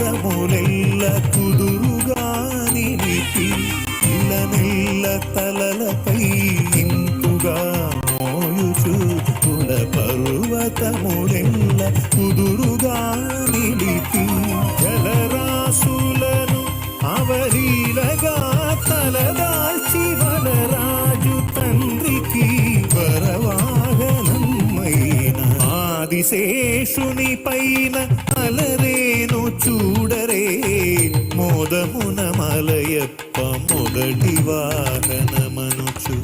పర్వతములెల్ల కుదురుగా నిలిపి ఇలనెల్ల తలలపై ఇంపుగా మోయుచు కుల పర్వతములెల్ల కుదురుగా నిలిపి జలరాశులను అవలీలగా తలదాల్చి వనరాజు తండ్రికి వరవాహనమైన ఆదిశేషుని పైన అలరేను చూడరే మోదమున మలయప్ప మొదటి వాహనమనుచు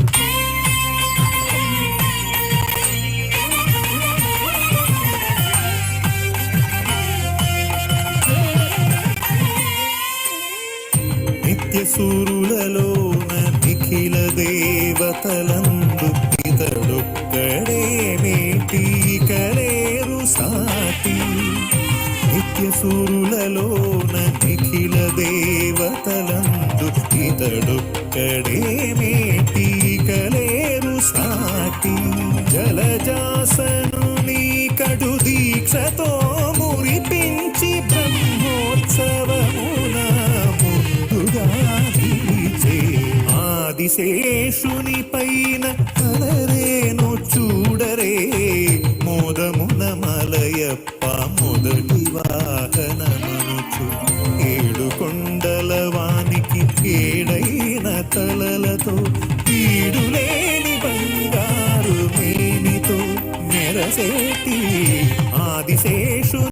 నిత్యసూరులలోన నిఖిల దేవతలందు ఇతడొక్కడే మేటి కలేరు సాటి నిత్యసూరులలోన నిఖిల దేవతలందు ఇతడొక్కడే మేటి కలేరు సాటి జలజాసను నీ కడు దీక్షతో మురిపించి బ్రహ్మోత్సవమున ఆదిశేషుని పైన అలరేను చూడరే మోదమున మలయప్ప మొదటి వాహనమనుచు ఏడు కొండల వానికి ఏడైన తలలతో ఈడులేని బంగారు మేనితో మెరసేటి